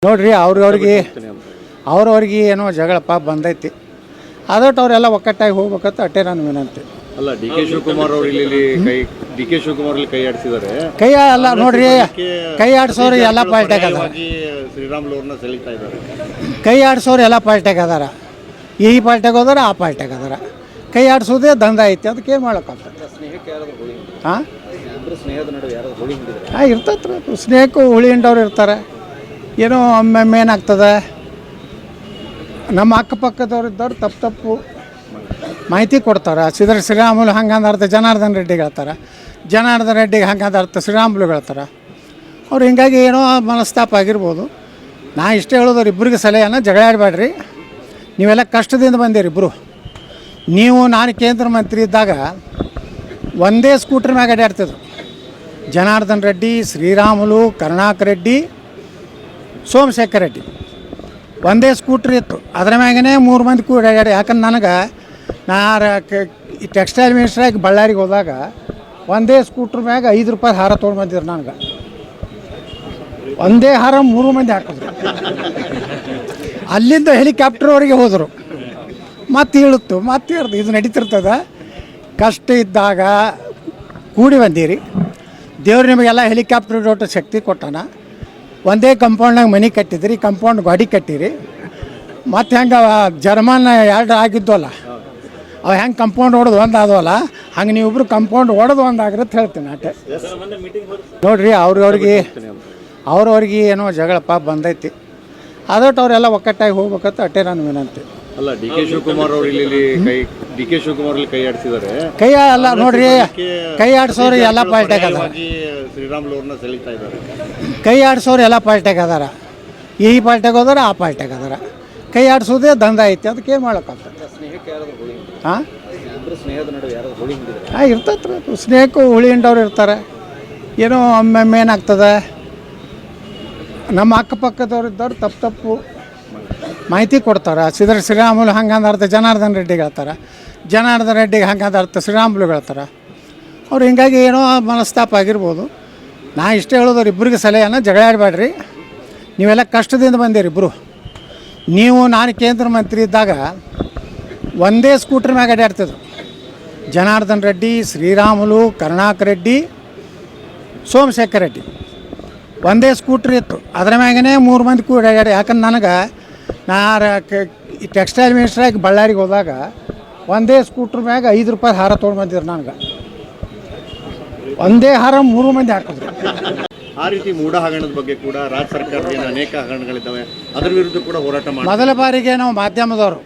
ನೋಡ್ರಿ ಅವ್ರವ್ರಿಗೆ ಏನೋ ಜಗಳಪ್ಪ ಬಂದೈತಿ. ಅದಟ್ಟು ಅವರೆಲ್ಲ ಒಕ್ಕಟ್ಟಾಗಿ ಹೋಗ್ಬೇಕಂತ ಅಟ್ಟೆ ನಾನು ವಿನಂತಿ. ಅಲ್ಲ, ಡಿ ಕೆ ಶಿವಕುಮಾರ್ ಅವರು ಇಲ್ಲಿ ಕೈ ಆಡಿಸಿದ್ದಾರೆ. ಕೈ ಅಲ್ಲ ನೋಡ್ರಿ, ಕೈ ಆಡಿಸೋರು ಎಲ್ಲ ಪಾರ್ಟಿಯಾಗ ಅದಾರ. ಶ್ರೀರಾಮುಲು ಅವ್ರನ್ನ ಸೆಳೀತಾ ಇದ್ದಾರೆ. ಕೈ ಆಡಿಸೋರು ಎಲ್ಲ ಪಾರ್ಟಿಯಾಗ ಅದಾರ. ಈ ಪಾರ್ಟಿಯಾಗ ಹೋದಾರ, ಆ ಪಾರ್ಟಿಯಾಗ ಅದಾರ. ಕೈ ಆಡಿಸೋದೇ ದಂಧ ಐತಿ, ಅದಕ್ಕೆ ಏನು ಮಾಡೋಕ್ಕಾಗ್ತದೆ? ಹಾಂ, ಇರ್ತೈತೆ. ಸ್ನೇಹಕ್ಕೂ ಹುಳಿ ಹಿಂಡವ್ರು ಇರ್ತಾರೆ. ಏನೋ ಒಮ್ಮೊಮ್ಮೆ ಏನಾಗ್ತದೆ, ನಮ್ಮ ಅಕ್ಕಪಕ್ಕದವ್ರು ಇದ್ದವ್ರು ತಪ್ಪು ಮಾಹಿತಿ ಕೊಡ್ತಾರೆ. ಶ್ರೀರಾಮುಲು ಹಂಗಂದರ್ಥ ಜನಾರ್ದನ್ ರೆಡ್ಡಿಗೆ ಹೇಳ್ತಾರೆ, ಜನಾರ್ದನ್ ರೆಡ್ಡಿಗೆ ಹಂಗಂದರ್ಥ ಶ್ರೀರಾಮುಲು ಹೇಳ್ತಾರೆ. ಅವ್ರು ಹಿಂಗಾಗಿ ಏನೋ ಮನಸ್ತಾಪ ಆಗಿರ್ಬೋದು. ನಾ ಇಷ್ಟೇ ಹೇಳೋದವ್ರು, ಇಬ್ಬರಿಗೆ ಸಲಹೆಯನ್ನು ಜಗಳ ಆಡಬೇಡ್ರಿ. ನೀವೆಲ್ಲ ಕಷ್ಟದಿಂದ ಬಂದಿರಿ ಇಬ್ಬರು. ನಾನು ಕೇಂದ್ರ ಮಂತ್ರಿ ಇದ್ದಾಗ ಒಂದೇ ಸ್ಕೂಟ್ರ್ ಮ್ಯಾಗ ಅಡ್ಡಾಡ್ತಿದ್ರು. ಜನಾರ್ದನ್ ರೆಡ್ಡಿ, ಶ್ರೀರಾಮುಲು, ಕರುಣಾಕರ್ ರೆಡ್ಡಿ, ಸೋಮಶೇಖರ್ ರೆಡ್ಡಿ ಒಂದೇ ಸ್ಕೂಟ್ರ್ ಇತ್ತು. ಅದ್ರ ಮ್ಯಾಗೇ 3 ಮಂದಿ ಕೂಡ ಅಡ್ಡಾಡಿ. ಯಾಕಂದ್ರೆ ನನಗೆ ಈ ಟೆಕ್ಸ್ಟೈಲ್ ಮಿನಿಸ್ಟ್ರಾಗಿ ಬಳ್ಳಾರಿಗೆ ಹೋದಾಗ ಒಂದೇ ಸ್ಕೂಟ್ರ್ ಮ್ಯಾಗ 5 ರೂಪಾಯಿ ಹಾರ ತೊಗೊಂಡು ಬಂದಿದ್ರು. ನನಗೆ ಒಂದೇ ಹಾರ 3 ಮಂದಿ ಹಾಕಿದ್ರು. ಅಲ್ಲಿಂದ ಹೆಲಿಕಾಪ್ಟರ್ವರೆಗೆ ಹೋದರು. ಮತ್ತೆ ಇದು ನಡೀತಿರ್ತದೆ. ಕಷ್ಟ ಇದ್ದಾಗ ಕೂಡಿ ಬಂದೀರಿ. ದೇವ್ರು ನಿಮಗೆಲ್ಲ ಹೆಲಿಕಾಪ್ಟರ್ ದೊಡ್ಡ ಶಕ್ತಿ ಕೊಟ್ಟಾನ. ಒಂದೇ ಕಂಪೌಂಡ್ನಾಗ ಮನೆ ಕಟ್ಟಿದ್ರಿ, ಕಂಪೌಂಡ್ ಗಾಡಿ ಕಟ್ಟಿರಿ. ಮತ್ತು ಹೆಂಗೆ ಜರ್ಮನ್ 2 ಆಗಿದ್ವಲ್ಲ, ಅವು ಹೆಂಗೆ ಕಂಪೌಂಡ್ ಹೊಡೆದು ಒಂದು ಆದವಲ್ಲ, ಹಂಗೆ ನೀವಿಬ್ರು ಕಂಪೌಂಡ್ ಹೊಡೆದು ಒಂದು ಆಗಿರುತ್ತೆ ಹೇಳ್ತೀನಿ ಅಷ್ಟೇ. ನೋಡ್ರಿ, ಅವ್ರವ್ರಿಗೆ ಏನೋ ಜಗಳಪ್ಪ ಬಂದೈತಿ. ಅದಟ್ಟು ಅವರೆಲ್ಲ ಒಕ್ಕಟ್ಟಾಗಿ ಹೋಗ್ಬೇಕಂತ ಅಟ್ಟೆ ನಾನು ವಿನಂತಿ. ಅಲ್ಲ, ಡಿ ಕೆ ಶಿವಕುಮಾರ್ ಅವರು ಇಲ್ಲಿ ಕೈ ಆಡಿಸಿದ್ದಾರೆ. ಕೈ ಅಲ್ಲ ನೋಡ್ರಿ, ಕೈ ಆಡಿಸೋರು ಎಲ್ಲ ಪಾರ್ಟಿಯಾಗ ಅದಾರ. ಶ್ರೀರಾಮುಲು ಅವ್ರನ್ನ ಸೆಳೀತಾ ಇದ್ದಾರೆ. ಕೈ ಆಡಿಸೋರು ಎಲ್ಲ ಪಾರ್ಟಿಯಾಗ ಅದಾರ. ಈ ಪಾರ್ಟಿಯಾಗ ಹೋದಾರ, ಆ ಪಾರ್ಟಿಯಾಗ ಅದಾರ. ಕೈ ಆಡಿಸೋದೇ ದಂಧ ಐತಿ, ಅದಕ್ಕೆ ಏನು ಮಾಡೋಕ್ಕಾಗ್ತದೆ? ಹಾಂ, ಇರ್ತೈತೆ. ಸ್ನೇಹಕ್ಕೂ ಹುಳಿ ಹಿಂಡವ್ರು ಇರ್ತಾರೆ. ಏನೋ ಒಮ್ಮೊಮ್ಮೆ ಏನಾಗ್ತದೆ, ನಮ್ಮ ಅಕ್ಕಪಕ್ಕದವ್ರು ಇದ್ದವ್ರು ತಪ್ಪು ಮಾಹಿತಿ ಕೊಡ್ತಾರೆ. ಶ್ರೀರಾಮುಲು ಹಂಗಂದರ್ಥ ಜನಾರ್ದನ್ ರೆಡ್ಡಿಗೆ ಹೇಳ್ತಾರೆ, ಜನಾರ್ದನ್ ರೆಡ್ಡಿಗೆ ಹಂಗಂದರ್ಥ ಶ್ರೀರಾಮುಲು ಹೇಳ್ತಾರೆ. ಅವ್ರು ಹಿಂಗಾಗಿ ಏನೋ ಮನಸ್ತಾಪ ಆಗಿರ್ಬೋದು. ನಾ ಇಷ್ಟೇ ಹೇಳೋದವ್ರು, ಇಬ್ಬರಿಗೆ ಸಲಹೆಯನ್ನು ಜಗಳ ಆಡಬೇಡ್ರಿ. ನೀವೆಲ್ಲ ಕಷ್ಟದಿಂದ ಬಂದಿರಿ ಇಬ್ಬರು. ನಾನು ಕೇಂದ್ರ ಮಂತ್ರಿ ಇದ್ದಾಗ ಒಂದೇ ಸ್ಕೂಟ್ರ್ ಮ್ಯಾಗ ಅಡ್ಡಾಡ್ತಿದ್ರು. ಜನಾರ್ದನ್ ರೆಡ್ಡಿ, ಶ್ರೀರಾಮುಲು, ಕರುಣಾಕರ್ ರೆಡ್ಡಿ, ಸೋಮಶೇಖರ್ ರೆಡ್ಡಿ ಒಂದೇ ಸ್ಕೂಟ್ರ್ ಇತ್ತು. ಅದ್ರ ಮ್ಯಾಗೇ 3 ಮಂದಿ ಕೂಡ ಅಡ್ಡಾಡಿ. ಯಾಕಂದ್ರೆ ನನಗೆ ಈ ಟೆಕ್ಸ್ಟೈಲ್ ಮಿನಿಸ್ಟ್ರಾಗಿ ಬಳ್ಳಾರಿಗೆ ಹೋದಾಗ ಒಂದೇ ಸ್ಕೂಟ್ರ್ ಮ್ಯಾಗ 5 ರೂಪಾಯಿ ಹಾರ ತೊಗೊಂಡು ಬಂದಿದ್ರು. ನನಗೆ ಒಂದೇ ಹಾರ 3 ಮಂದಿ ಹಾಕಿದ್ರು. ಆ ರೀತಿ ಮೂಢ ಹಗರಣದ ಬಗ್ಗೆ ಕೂಡ ರಾಜ್ಯ ಸರ್ಕಾರದ ಅನೇಕ ಹಗರಣಗಳಿದ್ದಾವೆ, ಅದರ ವಿರುದ್ಧ ಕೂಡ ಹೋರಾಟ ಮಾಡಿ ಮೊದಲ ಬಾರಿಗೆ ನಾವು ಮಾಧ್ಯಮದವರು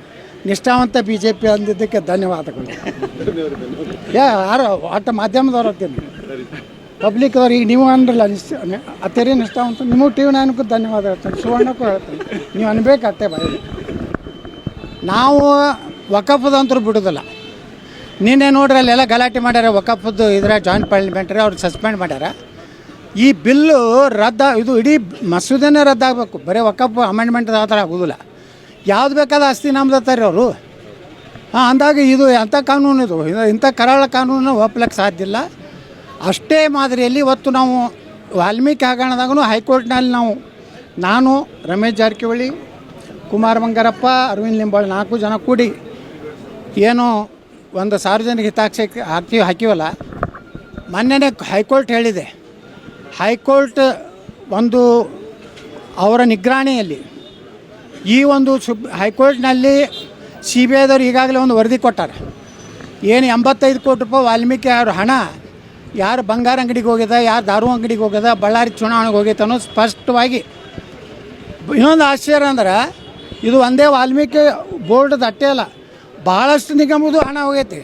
ನಿಷ್ಠಾವಂತ BJP ಅಂದಿದ್ದಕ್ಕೆ ಧನ್ಯವಾದಗಳು. ಯಾರು ಒಟ್ಟು ಮಾಧ್ಯಮದವ್ರು ಅಂತೀನಿ, ಪಬ್ಲಿಕ್ದವ್ರು. ಈಗ ನೀವು ಅಂದ್ರಲ್ಲ ಅತ್ತೇರಿ ನಿಷ್ಠಾವಂತ, ನಿಮಗೆ TV9ಕ್ಕೂ ಧನ್ಯವಾದ ಹೇಳ್ತೀನಿ, ಸುವರ್ಣಕ್ಕೂ ಹೇಳ್ತೀನಿ. ನೀವು ಅನ್ಬೇಕಷ್ಟೇ ಬಾಯಿ. ನಾವು ವಕಫದಂತರೂ ಬಿಡೋದಿಲ್ಲ. ನಿನ್ನೆ ನೋಡ್ರಿ ಅಲ್ಲೆಲ್ಲ ಗಲಾಟೆ ಮಾಡ್ಯಾರ. ವಕಫದ್ದು ಇದ್ರೆ ಜಾಯಿಂಟ್ ಪಾರ್ಲಿಮೆಂಟ್ರಿ ಅವ್ರು ಸಸ್ಪೆಂಡ್ ಮಾಡ್ಯಾರ. ಈ ಬಿಲ್ಲು ಇದು ಇಡೀ ಮಸೂದೆನೇ ರದ್ದಾಗಬೇಕು. ಬರೀ ವಕಫ್ ಅಮೆಂಡ್ಮೆಂಟ್ ಆ ಥರ ಆಗೋದಿಲ್ಲ. ಯಾವ್ದು ಬೇಕಾದ ಆಸ್ತಿ ನಮ್ದತ್ತಾರೆ ಅವರು. ಅಂದಾಗ ಇದು ಎಂಥ ಕಾನೂನು, ಇಂಥ ಕರಾಳ ಕಾನೂನು ಒಪ್ಪಲಿಕ್ಕೆ ಸಾಧ್ಯ ಇಲ್ಲ. ಅಷ್ಟೇ ಮಾದರಿಯಲ್ಲಿ ಇವತ್ತು ನಾವು ವಾಲ್ಮೀಕಿ ಹಗರಣದಾಗೂ ಹೈಕೋರ್ಟ್ನಲ್ಲಿ ನಾನು, ರಮೇಶ್ ಜಾರಕಿಹೊಳಿ, ಕುಮಾರ ಬಂಗಾರಪ್ಪ, ಅರವಿಂದ್ ಲಿಂಬಾಳ್ 4 ಜನ ಕೂಡಿ ಏನೋ ಒಂದು ಸಾರ್ವಜನಿಕ ಹಿತಾಸಕ್ತಿ ಹಾಕಿವಲ್ಲ. ಮೊನ್ನೆನೇ ಹೈಕೋರ್ಟ್ ಹೇಳಿದೆ. ಹೈಕೋರ್ಟ್ ಒಂದು ಅವರ ನಿಗ್ರಹಣೆಯಲ್ಲಿ ಈ ಒಂದು ಹೈಕೋರ್ಟ್ನಲ್ಲಿ CBIದವ್ರು ಈಗಾಗಲೇ ಒಂದು ವರದಿ ಕೊಟ್ಟಾರೆ. ಏನು 85 ಕೋಟಿ ರೂಪಾಯಿ ವಾಲ್ಮೀಕಿ ಅವ್ರ ಹಣ ಯಾರು ಬಂಗಾರ ಅಂಗಡಿಗೆ ಹೋಗ್ಯದ, ಯಾರು ದಾರು ಅಂಗಡಿಗೆ ಹೋಗ್ಯದ, ಬಳ್ಳಾರಿ ಚುನಾವಣೆಗೆ ಹೋಗೈತೆ ಅನ್ನೋದು ಸ್ಪಷ್ಟವಾಗಿ. ಇನ್ನೊಂದು ಆಶ್ಚರ್ಯ ಅಂದ್ರೆ, ಇದು ಒಂದೇ ವಾಲ್ಮೀಕಿ ಬೋರ್ಡ್ದು ಅಟ್ಟೆ ಅಲ್ಲ, ಭಾಳಷ್ಟು ನಿಗಮದ್ದು ಹಣ ಹೋಗೈತಿ.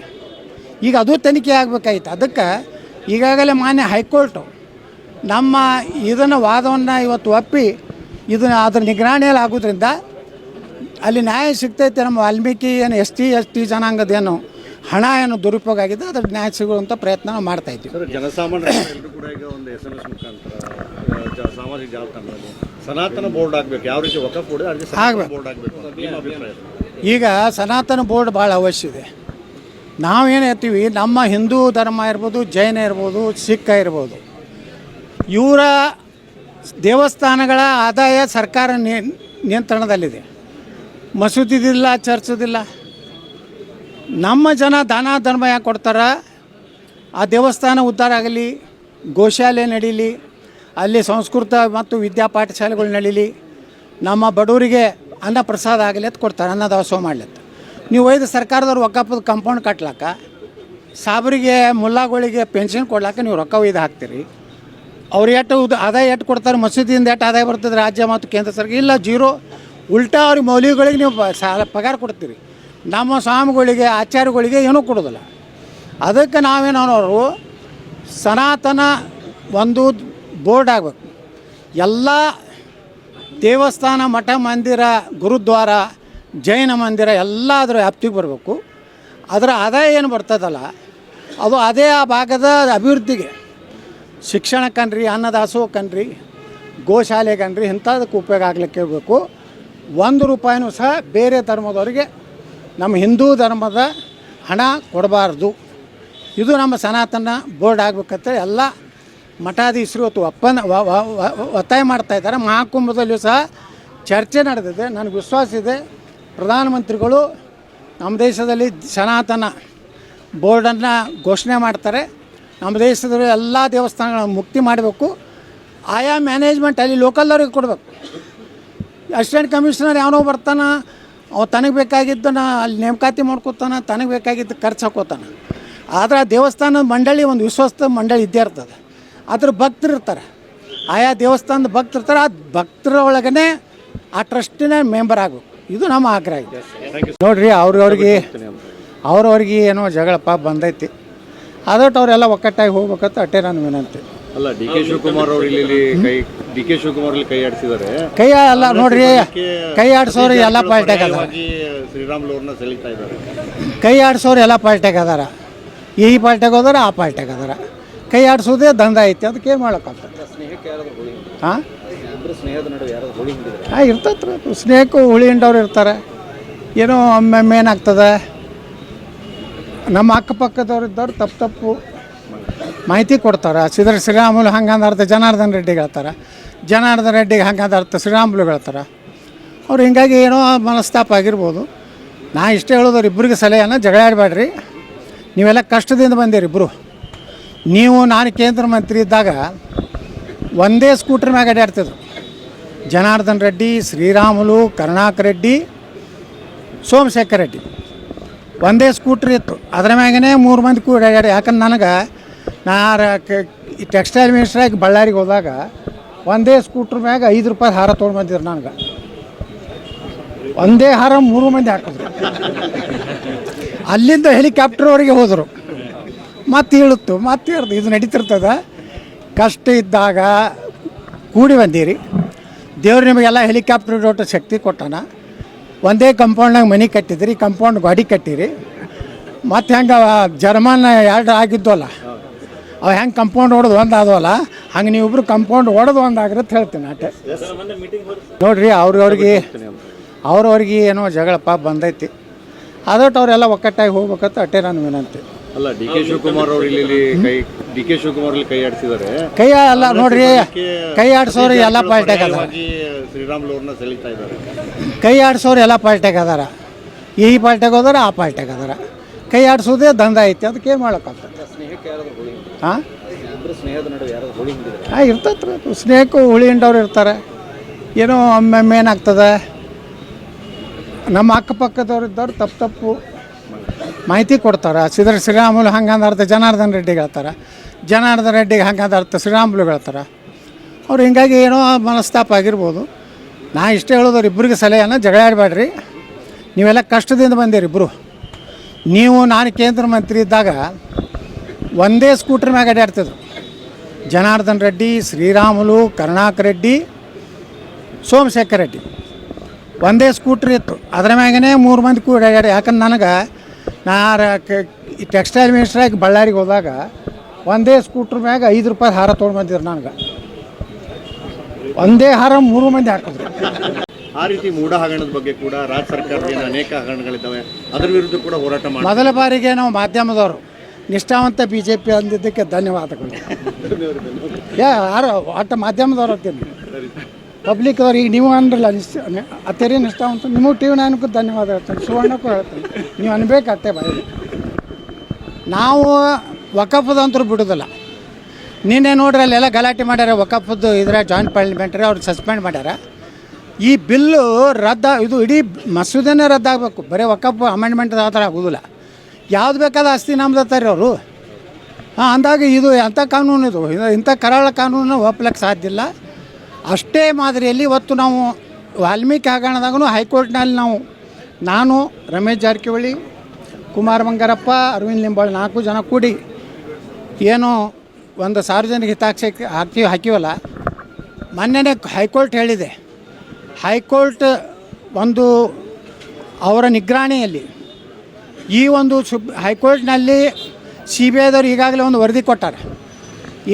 ಈಗ ಅದು ತನಿಖೆ ಆಗಬೇಕಾಗಿತ್ತು. ಅದಕ್ಕೆ ಈಗಾಗಲೇ ಮಾನ್ಯ ಹೈಕೋರ್ಟು ನಮ್ಮ ಇದನ್ನು ವಾದವನ್ನು ಇವತ್ತು ಒಪ್ಪಿ ಅದರ ನಿಗ್ರಹಣೆಯಲ್ಲಿ ಆಗೋದ್ರಿಂದ ಅಲ್ಲಿ ನ್ಯಾಯ ಸಿಗ್ತೈತೆ. ನಮ್ಮ ವಾಲ್ಮೀಕಿ ಏನು ST ಜನಾಂಗದ ಹಣ ದುರುಪಯೋಗ ಆಗಿದೆ, ಅದ್ರ ನ್ಯಾಯ ಸಿಗುವಂಥ ಪ್ರಯತ್ನ ನಾವು ಮಾಡ್ತಾಯಿದ್ದೀವಿ. ಜನಸಾಮಾನ್ಯರು ಕೂಡ ಈಗ ಒಂದು SMS ಮುಖಾಂತರ ಸಾಮಾಜಿಕ ಜಾಲತಾಣದಲ್ಲಿ ಸನಾತನ ಬೋರ್ಡ್ ಆಗಬೇಕು, ಯಾವ ರೀತಿ ವಕಫ್ ಬೋರ್ಡ್ ಆಗಬೇಕು. ಈಗ ಸನಾತನ ಬೋರ್ಡ್ ಭಾಳ ಅವಶ್ಯ ಇದೆ. ನಾವೇನು ಹೇಳ್ತೀವಿ, ನಮ್ಮ ಹಿಂದೂ ಧರ್ಮ ಇರ್ಬೋದು, ಜೈನ ಇರ್ಬೋದು, ಸಿಖ್ ಇರ್ಬೋದು, ಇವರ ದೇವಸ್ಥಾನಗಳ ಆದಾಯ ಸರ್ಕಾರ ನಿಯಂತ್ರಣದಲ್ಲಿದೆ. ಮಸೂದಿದಿಲ್ಲ, ಚರ್ಚದಿಲ್ಲ. ನಮ್ಮ ಜನ ದಾನ ಧರ್ಮ ಯಾಕೆ ಕೊಡ್ತಾರ? ಆ ದೇವಸ್ಥಾನ ಉದ್ಧಾರ ಆಗಲಿ, ಗೋಶಾಲೆ ನಡೀಲಿ, ಅಲ್ಲಿ ಸಂಸ್ಕೃತ ಮತ್ತು ವಿದ್ಯಾಪಾಠ ಶಾಲೆಗಳು ನಡೀಲಿ, ನಮ್ಮ ಬಡವರಿಗೆ ಅನ್ನ ಪ್ರಸಾದ ಆಗಲಿ ಅಂತ ಕೊಡ್ತಾರೆ, ಅನ್ನದಾಸೋಹ ಮಾಡ್ಲತ್ತ. ನೀವು ಒಯ್ದು ಸರ್ಕಾರದವ್ರು ಒಕ್ಕಪ್ಪದ ಕಂಪೌಂಡ್ ಕಟ್ಲಾಕ, ಸಾಬ್ರಿಗೆ ಮುಲ್ಲಾಗಳಿಗೆ ಪೆನ್ಷನ್ ಕೊಡ್ಲಾಕ ನೀವು ರೊಕ್ಕ ಒಯ್ದು ಹಾಕ್ತೀರಿ. ಅವ್ರು ಆದಾಯ ಎಷ್ಟು ಕೊಡ್ತಾರೆ? ಮಸೂದಿಯಿಂದ ಎಷ್ಟು ಆದಾಯ ಬರ್ತದೆ ರಾಜ್ಯ ಮತ್ತು ಕೇಂದ್ರ ಸರ್ಕಾರ? ಇಲ್ಲ, ಜೀರೋ. ಉಲ್ಟಾ ಅವ್ರಿಗೆ ಮೌಲ್ಯಗಳಿಗೆ ನೀವು ಪಗಾರ ಕೊಡ್ತೀರಿ. ನಮ್ಮ ಸ್ವಾಮಿಗಳಿಗೆ, ಆಚಾರ್ಯಗಳಿಗೆ ಏನೂ ಕೊಡೋದಿಲ್ಲ. ಅದಕ್ಕೆ ನಾವೇನವರು ಸನಾತನ ಒಂದು ಬೋರ್ಡ್ ಆಗಬೇಕು. ಎಲ್ಲ ದೇವಸ್ಥಾನ, ಮಠ, ಮಂದಿರ, ಗುರುದ್ವಾರ, ಜೈನ ಮಂದಿರ ಎಲ್ಲ ಅದರ ವ್ಯಾಪ್ತಿಗೆ ಬರಬೇಕು. ಅದರ ಆದಾಯ ಏನು ಬರ್ತದಲ್ಲ ಅದು ಅದೇ ಆ ಭಾಗದ ಅಭಿವೃದ್ಧಿಗೆ, ಶಿಕ್ಷಣಕ್ಕನ್ರಿ, ಅನ್ನದಾಸೋಹಕ್ಕನ್ರಿ, ಗೋಶಾಲೆಗನ್ರಿ, ಇಂಥದಕ್ಕೆ ಉಪಯೋಗ ಆಗಲಿಕ್ಕೆ ಇರಬೇಕು. 1 ರೂಪಾಯಿನೂ ಸಹ ಬೇರೆ ಧರ್ಮದವರಿಗೆ ನಮ್ಮ ಹಿಂದೂ ಧರ್ಮದ ಹಣ ಕೊಡಬಾರ್ದು. ಇದು ನಮ್ಮ ಸನಾತನ ಬೋರ್ಡ್ ಆಗಬೇಕಂತ ಎಲ್ಲ ಮಠಾಧೀಶರು ಇವತ್ತು ಒತ್ತಾಯ ಮಾಡ್ತಾಯಿದ್ದಾರೆ. ಮಹಾಕುಂಭದಲ್ಲಿಯೂ ಸಹ ಚರ್ಚೆ ನಡೆದಿದೆ. ನನಗೆ ವಿಶ್ವಾಸ ಇದೆ ಪ್ರಧಾನಮಂತ್ರಿಗಳು ನಮ್ಮ ದೇಶದಲ್ಲಿ ಸನಾತನ ಬೋರ್ಡನ್ನು ಘೋಷಣೆ ಮಾಡ್ತಾರೆ. ನಮ್ಮ ದೇಶದಲ್ಲಿ ಎಲ್ಲ ದೇವಸ್ಥಾನಗಳನ್ನು ಮುಕ್ತಿ ಮಾಡಬೇಕು. ಆಯಾ ಮ್ಯಾನೇಜ್ಮೆಂಟ್ ಅಲ್ಲಿ ಲೋಕಲ್ದವ್ರಿಗೆ ಕೊಡಬೇಕು. ಅಸಿಸ್ಟೆಂಟ್ ಕಮಿಷನರ್ ಯಾವನೋ ಬರ್ತಾನೆ, ತನಗೆ ಬೇಕಾಗಿದ್ದನ್ನು ಅಲ್ಲಿ ನೇಮಕಾತಿ ಮಾಡ್ಕೋತಾನೆ, ತನಗೆ ಬೇಕಾಗಿದ್ದು ಖರ್ಚು ಹಾಕೋತಾನೆ. ಆದರೆ ದೇವಸ್ಥಾನದ ಮಂಡಳಿ ಒಂದು ವಿಶ್ವಸ್ತ ಮಂಡಳಿ ಇದ್ದೇ ಇರ್ತದೆ. ಅದ್ರ ಭಕ್ತರು ಇರ್ತಾರೆ, ಆಯಾ ದೇವಸ್ಥಾನದ ಭಕ್ತರು ಇರ್ತಾರೆ. ಆ ಭಕ್ತರ ಒಳಗೇ ಆ ಟ್ರಸ್ಟಿನ ಮೆಂಬರ್ ಆಗಬೇಕು. ಇದು ನಮ್ಮ ಆಗ್ರಹ ಇದೆ. ನೋಡಿರಿ, ಅವ್ರವ್ರಿಗೆ ಏನೋ ಜಗಳ ಪಾಪ ಬಂದೈತಿ. ಅದಟ್ಟು ಅವರೆಲ್ಲ ಒಕ್ಕಟ್ಟಾಗಿ ಹೋಗ್ಬೇಕಂತ ಅಟ್ಟೆ ನನ್ನ ವಿನಂತಿ. ಅಲ್ಲ, ಡಿ ಕೆ ಶಿವಕುಮಾರ್ ಅವರು ಕೈ ಆಡಿಸಿದ್ದಾರೆ. ಕೈ ಅಲ್ಲ ನೋಡ್ರಿ, ಕೈ ಆಡಿಸೋರು ಎಲ್ಲ ಪಾರ್ಟಿಯಾಗ ಅದಾರ. ಶ್ರೀರಾಮುಲು ಅವ್ರನ್ನ ಸೆಳೀತಾ ಇದ್ದಾರೆ. ಕೈ ಆಡಿಸೋರು ಎಲ್ಲ ಪಾರ್ಟಿಯಾಗ ಅದಾರ. ಈ ಪಾರ್ಟಿಯಾಗ ಹೋದಾರ, ಆ ಪಾರ್ಟಿಯಾಗ ಅದಾರ. ಕೈ ಆಡಿಸೋದೇ ದಂಧ ಐತಿ. ಅದಕ್ಕೆ ಏನು ಮಾಡೋಕ್ಕಾಗ್ತದೆ? ಹಾಂ, ಇರ್ತೈತ್ರಿ. ಸ್ನೇಹಕ್ಕೂ ಹುಳಿ ಹಿಂಡವ್ರು ಇರ್ತಾರೆ. ಏನೋ ಒಮ್ಮೊಮ್ಮೆ ಏನಾಗ್ತದೆ, ನಮ್ಮ ಅಕ್ಕಪಕ್ಕದವ್ರು ಇದ್ದವ್ರು ತಪ್ಪು ಮಾಹಿತಿ ಕೊಡ್ತಾರೆ. ಶ್ರೀರಾಮುಲು ಹಂಗಂದರ್ಥ ಜನಾರ್ದನ್ ರೆಡ್ಡಿಗೆ ಹೇಳ್ತಾರೆ, ಜನಾರ್ದನ್ ರೆಡ್ಡಿಗೆ ಹಂಗಂದರ್ಥ ಶ್ರೀರಾಮುಲು ಹೇಳ್ತಾರೆ. ಅವ್ರು ಹಿಂಗಾಗಿ ಏನೋ ಮನಸ್ತಾಪ ಆಗಿರ್ಬೋದು. ನಾ ಇಷ್ಟೇ ಹೇಳೋದವ್ರು, ಇಬ್ಬರಿಗೆ ಸಲಹೆಯನ್ನು ಜಗಳ ಆಡಬೇಡ್ರಿ. ನೀವೆಲ್ಲ ಕಷ್ಟದಿಂದ ಬಂದಿರಿ ಇಬ್ಬರು. ನಾನು ಕೇಂದ್ರ ಮಂತ್ರಿ ಇದ್ದಾಗ ಒಂದೇ ಸ್ಕೂಟ್ರ್ ಮ್ಯಾಗ ಅಡ್ಡಾಡ್ತಿದ್ರು. ಜನಾರ್ದನ್ ರೆಡ್ಡಿ, ಶ್ರೀರಾಮುಲು, ಕರುಣಾಕರ್ ರೆಡ್ಡಿ, ಸೋಮಶೇಖರ್ ರೆಡ್ಡಿ ಒಂದೇ ಸ್ಕೂಟ್ರ್ ಇತ್ತು. ಅದ್ರ ಮ್ಯಾಗೇ 3 ಮಂದಿ ಕೂಡ ಅಡ್ಡಾಡಿ. ಯಾಕಂದ್ರೆ ನನಗೆ ಈ ಟೆಕ್ಸ್ಟೈಲ್ ಮಿನಿಸ್ಟ್ರಾಗಿ ಬಳ್ಳಾರಿಗೆ ಹೋದಾಗ ಒಂದೇ ಸ್ಕೂಟ್ರ್ ಮ್ಯಾಗ 5 ರೂಪಾಯಿ ಹಾರ ತೊಗೊಂಡು ಬಂದಿದ್ರು. ನನಗೆ ಒಂದೇ ಹಾರ 3 ಮಂದಿ ಹಾಕಿದ್ರು. ಅಲ್ಲಿಂದ ಹೆಲಿಕಾಪ್ಟರ್ವರೆಗೆ ಹೋದರು. ಮತ್ತೆ ಹೇಳುತ್ತು, ಮತ್ತೆ ಹೇಳ್ದು, ಇದು ನಡೀತಿರ್ತದೆ. ಕಷ್ಟ ಇದ್ದಾಗ ಕೂಡಿ ಬಂದೀರಿ. ದೇವ್ರು ನಿಮಗೆಲ್ಲ ಹೆಲಿಕಾಪ್ಟರ್ ದೊಡ್ಡ ಶಕ್ತಿ ಕೊಟ್ಟಾನ. ಒಂದೇ ಕಂಪೌಂಡ್ನಾಗ ಮನೆ ಕಟ್ಟಿದ್ರಿ, ಕಂಪೌಂಡ್ ಗಾಡಿ ಕಟ್ಟಿರಿ. ಮತ್ತು ಹೆಂಗೆ ಜರ್ಮನ್ 2 ಆಗಿದ್ದವಲ್ಲ, ಅವು ಹೆಂಗೆ ಕಂಪೌಂಡ್ ಹೊಡೆದು ಒಂದು ಆದವಲ್ಲ, ಹಂಗೆ ನೀವಿಬ್ರು ಕಂಪೌಂಡ್ ಹೊಡೆದು ಒಂದು ಆಗಿರುತ್ತೆ ಹೇಳ್ತೀನಿ ಅಷ್ಟೇ. ನೋಡಿರಿ, ಅವ್ರವ್ರಿಗೆ ಏನೋ ಜಗಳ ಪಾಪ ಬಂದೈತಿ. ಅದಟ್ಟು ಅವರೆಲ್ಲ ಒಕ್ಕಟ್ಟಾಗಿ ಹೋಗ್ಬೇಕಂತ ಅಟ್ಟೆ ನನ್ನ ವಿನಂತಿ. ಅಲ್ಲ, ಡಿ ಕೆ ಶಿವಕುಮಾರ್ ಅವರು ಕೈ ಆಡಿಸಿದ್ದಾರೆ. ಕೈ ಅಲ್ಲ ನೋಡ್ರಿ, ಕೈ ಆಡಿಸೋರು ಎಲ್ಲ ಪಾರ್ಟಿಯಾಗ ಅದಾರ. ಶ್ರೀರಾಮುಲು ಅವ್ರನ್ನ ಸೆಳೀತಾ ಇದ್ದಾರೆ. ಕೈ ಆಡಿಸೋರು ಎಲ್ಲ ಪಾರ್ಟಿಯಾಗ ಅದಾರ. ಈ ಪಾರ್ಟಿಯಾಗ ಹೋದಾರ, ಆ ಪಾರ್ಟಿಯಾಗ ಅದಾರ. ಕೈ ಆಡಿಸೋದೇ ದಂಧ ಐತಿ. ಅದಕ್ಕೆ ಏನು ಮಾಡೋಕ್ಕಾಗ್ತದೆ? ಹಾಂ, ಇರ್ತೈತ್ರಿ. ಸ್ನೇಹಕ್ಕೂ ಹುಳಿ ಹಿಂಡವ್ರು ಇರ್ತಾರೆ. ಏನೋ ಒಮ್ಮೊಮ್ಮೆ ಏನಾಗ್ತದೆ, ನಮ್ಮ ಅಕ್ಕಪಕ್ಕದವ್ರು ಇದ್ದವ್ರು ತಪ್ಪು ಮಾಹಿತಿ ಕೊಡ್ತಾರೆ. ಶ್ರೀರಾಮುಲು ಹಂಗಂದರ್ಥ ಜನಾರ್ದನ್ ರೆಡ್ಡಿಗೆ ಹೇಳ್ತಾರೆ, ಜನಾರ್ದನ್ ರೆಡ್ಡಿಗೆ ಹಂಗಂದರ್ಥ ಶ್ರೀರಾಮುಲು ಹೇಳ್ತಾರೆ. ಅವ್ರು ಹಿಂಗಾಗಿ ಏನೋ ಮನಸ್ತಾಪ ಆಗಿರ್ಬೋದು. ನಾ ಇಷ್ಟೇ ಹೇಳೋದವ್ರು, ಇಬ್ಬರಿಗೆ ಸಲಹೆಯನ್ನು ಜಗಳ ಆಡಬೇಡ್ರಿ. ನೀವೆಲ್ಲ ಕಷ್ಟದಿಂದ ಬಂದಿರಿ ಇಬ್ಬರು. ನಾನು ಕೇಂದ್ರ ಮಂತ್ರಿ ಇದ್ದಾಗ ಒಂದೇ ಸ್ಕೂಟ್ರ್ ಮ್ಯಾಗ ಅಡ್ಡಾಡ್ತಿದ್ರು. ಜನಾರ್ದನ್ ರೆಡ್ಡಿ, ಶ್ರೀರಾಮುಲು, ಕರುಣಾಕರ್ ರೆಡ್ಡಿ, ಸೋಮಶೇಖರ್ ರೆಡ್ಡಿ ಒಂದೇ ಸ್ಕೂಟ್ರ್ ಇತ್ತು. ಅದ್ರ ಮ್ಯಾಗೇ 3 ಮಂದಿ ಕೂಡ ಅಡ್ಡಾಡಿ. ಯಾಕಂದ್ರೆ ನನಗೆ ಈ ಟೆಕ್ಸ್ಟೈಲ್ ಮಿನಿಸ್ಟ್ರಾಗಿ ಬಳ್ಳಾರಿಗೆ ಹೋದಾಗ ಒಂದೇ ಸ್ಕೂಟ್ರ್ ಮ್ಯಾಗ 5 ರೂಪಾಯಿ ಹಾರ ತೊಗೊಂಡು ಬಂದಿದ್ರು. ನನಗೆ ಒಂದೇ ಹಾರ 3 ಮಂದಿ ಹಾಕಿದ್ರು. ಆ ರೀತಿ ಮೂಢ ಹಗರಣದ ಬಗ್ಗೆ ಕೂಡ ರಾಜ್ಯ ಸರ್ಕಾರದ ಅನೇಕ ಹಗರಣಗಳಿದ್ದಾವೆ, ಅದರ ವಿರುದ್ಧ ಕೂಡ ಹೋರಾಟ ಮಾಡಿ ಮೊದಲ ಬಾರಿಗೆ ನಾವು ಮಾಧ್ಯಮದವರು ನಿಷ್ಠಾವಂತ BJP ಅಂದಿದ್ದಕ್ಕೆ ಧನ್ಯವಾದಗಳು. ಯಾರು ಒಟ್ಟು ಮಾಧ್ಯಮದವ್ರು ಅಂತೀನಿ. ಪಬ್ಲಿಕ್ದವ್ರು ಈಗ ನೀವು ಅಂದ್ರಲ್ಲ ಅತ್ತೇರಿ ನಿಷ್ಠಾವಂತ ನಿಮಗೂ ಟಿ ವಿ ನೈನ್ಗೂ ಧನ್ಯವಾದ ಹೇಳ್ತೇನೆ, ಸುವರ್ಣಕ್ಕೂ ಹೇಳ್ತೇನೆ, ನೀವು ಅನ್ಬೇಕತ್ತೆ ಬಾಯಿ. ನಾವು ವಕಫದಂತರೂ ಬಿಡೋದಿಲ್ಲ. ನಿನ್ನೆ ನೋಡ್ರಿ ಅಲ್ಲೆಲ್ಲ ಗಲಾಟೆ ಮಾಡ್ಯಾರ, ವಕಫದ್ದು ಇದ್ರೆ ಜಾಯಿಂಟ್ ಪಾರ್ಲಿಮೆಂಟ್ರಿ ಅವ್ರು ಸಸ್ಪೆಂಡ್ ಮಾಡ್ಯಾರ. ಈ ಬಿಲ್ಲು ಇದು ಇಡೀ ಮಸೂದೆನೇ ರದ್ದಾಗಬೇಕು, ಬರೀ ವಕಫ್ ಅಮೆಂಡ್ಮೆಂಟ್ ಆ ಥರ ಆಗೋದಿಲ್ಲ. ಯಾವ್ದು ಬೇಕಾದ ಆಸ್ತಿ ನಮ್ದತ್ತಾರೆ ಅವರು. ಅಂದಾಗ ಇದು ಎಂಥ ಕಾನೂನು, ಇದು ಇಂಥ ಕರಾಳ ಕಾನೂನು ಒಪ್ಪಲಿಕ್ಕೆ ಸಾಧ್ಯ ಇಲ್ಲ. ಅಷ್ಟೇ ಮಾದರಿಯಲ್ಲಿ ಇವತ್ತು ನಾವು ವಾಲ್ಮೀಕಿ ಹಗರಣದಾಗೂ ಹೈಕೋರ್ಟ್ನಲ್ಲಿ ನಾನು ರಮೇಶ್ ಜಾರಕಿಹೊಳಿ, ಕುಮಾರ ಬಂಗಾರಪ್ಪ, ಅರವಿಂದ್ ಲಿಂಬಾವಳಿ 4 ಜನ ಕೂಡಿ ಏನು ಒಂದು ಸಾರ್ವಜನಿಕ ಹಿತಾಸಕ್ತಿ ಹಾಕಿವಲ್ಲ, ಮೊನ್ನೆನೇ ಹೈಕೋರ್ಟ್ ಹೇಳಿದೆ. ಹೈಕೋರ್ಟ್ ಒಂದು ಅವರ ನಿಗ್ರಾಣಿಯಲ್ಲಿ ಈ ಒಂದು ಹೈಕೋರ್ಟ್ನಲ್ಲಿ CBI ದವರು ಈಗಾಗಲೇ ಒಂದು ವರದಿ ಕೊಟ್ಟಾರೆ.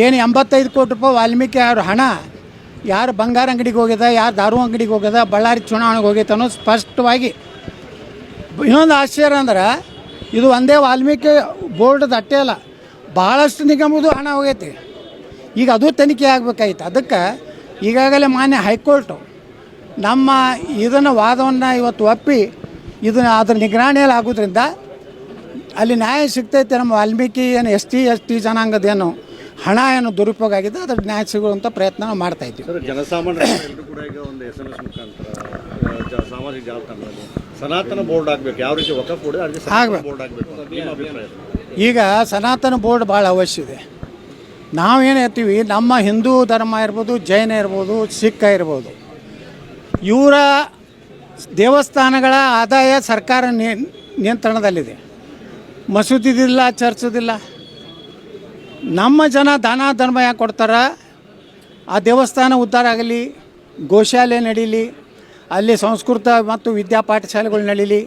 ಏನು 85 ಕೋಟಿ ರೂಪಾಯಿ ವಾಲ್ಮೀಕಿ ಅವ್ರ ಹಣ ಯಾರು ಬಂಗಾರ ಅಂಗಡಿಗೆ ಹೋಗ್ಯದ, ಯಾರು ದಾರು ಅಂಗಡಿಗೆ ಹೋಗ್ಯದ, ಬಳ್ಳಾರಿ ಚುನಾವಣೆಗೆ ಹೋಗೈತೆ ಅನ್ನೋದು ಸ್ಪಷ್ಟವಾಗಿ. ಇನ್ನೊಂದು ಆಶ್ಚರ್ಯ ಅಂದ್ರೆ ಇದು ಒಂದೇ ವಾಲ್ಮೀಕಿ ಬೋರ್ಡ್ದು ಅಟ್ಟೆ ಅಲ್ಲ, ಭಾಳಷ್ಟು ನಿಗಮದ್ದು ಹಣ ಹೋಗೈತಿ. ಈಗ ಅದು ತನಿಖೆ ಆಗಬೇಕಾಗಿತ್ತು. ಅದಕ್ಕೆ ಈಗಾಗಲೇ ಮಾನ್ಯ ಹೈಕೋರ್ಟು ನಮ್ಮ ಇದನ್ನು ವಾದವನ್ನು ಇವತ್ತು ಒಪ್ಪಿ ಇದನ್ನು ಅದರ ನಿಗ್ರಹಣೆಯಲ್ಲಿ ಆಗೋದ್ರಿಂದ ಅಲ್ಲಿ ನ್ಯಾಯ ಸಿಗ್ತೈತೆ. ನಮ್ಮ ವಾಲ್ಮೀಕಿ ಏನು ಎಸ್ ಟಿ ಜನಾಂಗದೇನು ಹಣ ಏನು ದುರುಪಯೋಗ ಆಗಿದೆ ಅದ್ರ ನ್ಯಾಯ ಸಿಗುವಂಥ ಪ್ರಯತ್ನ ನಾವು ಮಾಡ್ತಾಯಿದ್ದೀವಿ. ಸರ್, ಜನಸಾಮಾನ್ಯರು ಕೂಡ ಈಗ ಒಂದು SMS ಮುಖಾಂತರ ಸಾಮಾಜಿಕ ಜಾಲತಾಣದಲ್ಲಿ ಸನಾತನ ಬೋರ್ಡ್ ಆಗಬೇಕು, ಯಾವ ರೀತಿ ವಕಫ್ ಬೋರ್ಡ್ ಆಗಬೇಕು. ಈಗ ಸನಾತನ ಬೋರ್ಡ್ ಭಾಳ ಅವಶ್ಯ ಇದೆ. ನಾವೇನು ಹೇಳ್ತೀವಿ, ನಮ್ಮ ಹಿಂದೂ ಧರ್ಮ ಇರ್ಬೋದು, ಜೈನ ಇರ್ಬೋದು, ಸಿಖ್ ಇರ್ಬೋದು, ಇವರ ದೇವಸ್ಥಾನಗಳ ಆದಾಯ ಸರ್ಕಾರ ನಿಯಂತ್ರಣದಲ್ಲಿದೆ. ಮಸೂದಿದಿಲ್ಲ, ಚರ್ಚದಿಲ್ಲ. ನಮ್ಮ ಜನ ದಾನ ಧರ್ಮ ಯಾಕೆ ಕೊಡ್ತಾರೆ? ಆ ದೇವಸ್ಥಾನ ಉದ್ಧಾರ ಆಗಲಿ, ಗೋಶಾಲೆ ನಡೀಲಿ, ಅಲ್ಲಿ ಸಂಸ್ಕೃತ ಮತ್ತು ವಿದ್ಯಾಪಾಠಶಾಲೆಗಳು ನಡೀಲಿ,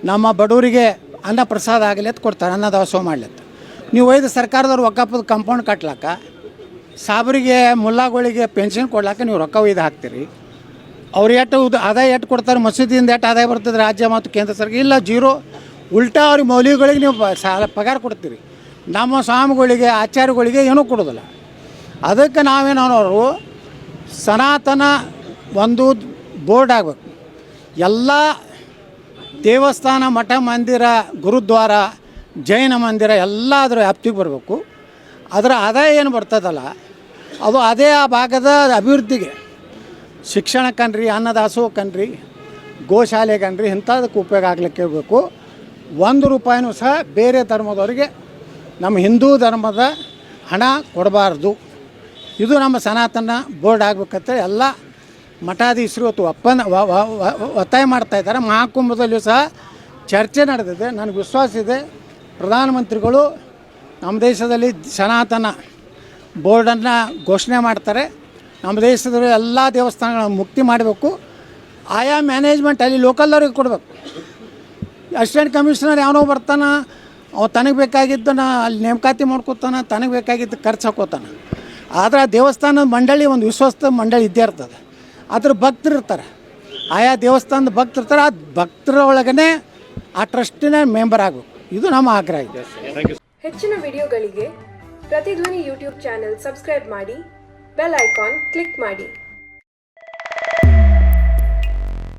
ನಮ್ಮ ಬಡವರಿಗೆ ಅನ್ನ ಪ್ರಸಾದ ಆಗಲಿ ಅಂತ ಕೊಡ್ತಾರೆ, ಅನ್ನದಾಸೋಹ ಮಾಡ್ಲತ್ತ. ನೀವು ಒಯ್ದು ಸರ್ಕಾರದವ್ರು ವಕಫದ ಕಾಂಪೌಂಡ್ ಕಟ್ಲಾಕ, ಸಾಬರಿಗೆ ಮುಲ್ಲಾಗಳಿಗೆ ಪೆನ್ಷನ್ ಕೊಡ್ಲಾಕ ನೀವು ರೊಕ್ಕ ಒಯ್ದು ಹಾಕ್ತೀರಿ. ಅವ್ರು ಆದಾಯ ಎಷ್ಟು ಕೊಡ್ತಾರೆ, ಮಸೂದಿಯಿಂದ ಎಷ್ಟು ಆದಾಯ ಬರ್ತದೆ ರಾಜ್ಯ ಮತ್ತು ಕೇಂದ್ರ ಸರ್ಕಾರ? ಇಲ್ಲ, ಜೀರೋ. ಉಲ್ಟಾ ಅವ್ರಿಗೆ ಮೌಲ್ಯಗಳಿಗೆ ನೀವು ಪಗಾರ ಕೊಡ್ತೀರಿ, ನಮ್ಮ ಸ್ವಾಮಿಗಳಿಗೆ ಆಚಾರ್ಯಗಳಿಗೆ ಏನೂ ಕೊಡೋದಿಲ್ಲ. ಅದಕ್ಕೆ ನಾವೇನವರು ಸನಾತನ ಒಂದು ಬೋರ್ಡ್ ಆಗಬೇಕು. ಎಲ್ಲ ದೇವಸ್ಥಾನ, ಮಠ ಮಂದಿರ, ಗುರುದ್ವಾರ, ಜೈನ ಮಂದಿರ ಎಲ್ಲ ಅದರ ವ್ಯಾಪ್ತಿಗೆ ಬರಬೇಕು. ಅದರ ಆದಾಯ ಏನು ಬರ್ತದಲ್ಲ ಅದು ಅದೇ ಆ ಭಾಗದ ಅಭಿವೃದ್ಧಿಗೆ, ಶಿಕ್ಷಣಕ್ಕನ್ರಿ, ಅನ್ನದಾಸೋಹಕ್ಕನ್ರಿ, ಗೋಶಾಲೆಗನ್ರಿ, ಇಂಥದಕ್ಕೆ ಉಪಯೋಗ ಆಗಲಿಕ್ಕೆ ಇರಬೇಕು. 1 ರೂಪಾಯಿನೂ ಸಹ ಬೇರೆ ಧರ್ಮದವರಿಗೆ ನಮ್ಮ ಹಿಂದೂ ಧರ್ಮದ ಹಣ ಕೊಡಬಾರ್ದು. ಇದು ನಮ್ಮ ಸನಾತನ ಬೋರ್ಡ್ ಆಗಬೇಕಂತ ಎಲ್ಲ ಮಠಾಧೀಶರು ಇವತ್ತು ಒತ್ತಾಯ ಮಾಡ್ತಾಯಿದ್ದಾರೆ. ಮಹಾಕುಂಭದಲ್ಲಿಯೂ ಸಹ ಚರ್ಚೆ ನಡೆದಿದೆ. ನನಗೆ ವಿಶ್ವಾಸ ಇದೆ ಪ್ರಧಾನಮಂತ್ರಿಗಳು ನಮ್ಮ ದೇಶದಲ್ಲಿ ಸನಾತನ ಬೋರ್ಡನ್ನು ಘೋಷಣೆ ಮಾಡ್ತಾರೆ. ನಮ್ಮ ದೇಶದಲ್ಲಿ ಎಲ್ಲ ದೇವಸ್ಥಾನಗಳನ್ನು ಮುಕ್ತಿ ಮಾಡಬೇಕು. ಆಯಾ ಮ್ಯಾನೇಜ್ಮೆಂಟ್ ಅಲ್ಲಿ ಲೋಕಲ್ದವ್ರಿಗೆ ಕೊಡಬೇಕು. ಅಸಿಸ್ಟೆಂಟ್ ಕಮಿಷನರ್ ಯಾವನೋ ಬರ್ತಾನೆ, ಅವ ತನಗೆ ಬೇಕಾಗಿದ್ದನ್ನು ಅಲ್ಲಿ ನೇಮಕಾತಿ ಮಾಡ್ಕೋತಾನೆ, ತನಗೆ ಬೇಕಾಗಿದ್ದು ಖರ್ಚು ಹಾಕೋತಾನೆ. ಆದರೆ ದೇವಸ್ಥಾನದ ಮಂಡಳಿ ಒಂದು ವಿಶ್ವಸ್ತ ಮಂಡಳಿ ಇದ್ದೇ ಇರ್ತದೆ. ಅದ್ರ ಭಕ್ತರು ಇರ್ತಾರೆ, ಆಯಾ ದೇವಸ್ಥಾನದ ಭಕ್ತರು ಇರ್ತಾರೆ. ಆ ಭಕ್ತರ ಒಳಗನೆ ಆ ಟ್ರಸ್ಟಿನ ಮೆಂಬರ್ ಆಗಬೇಕು. ಇದು ನಮ್ಮ ಆಗ್ರಹ ಇದೆ. ಹೆಚ್ಚಿನ ವಿಡಿಯೋಗಳಿಗೆ ಪ್ರತಿಧ್ವನಿ ಯೂಟ್ಯೂಬ್ ಚಾನೆಲ್ ಸಬ್ಸ್ಕ್ರೈಬ್ ಮಾಡಿ, ಬೆಲ್ ಐಕಾನ್ ಕ್ಲಿಕ್ ಮಾಡಿ.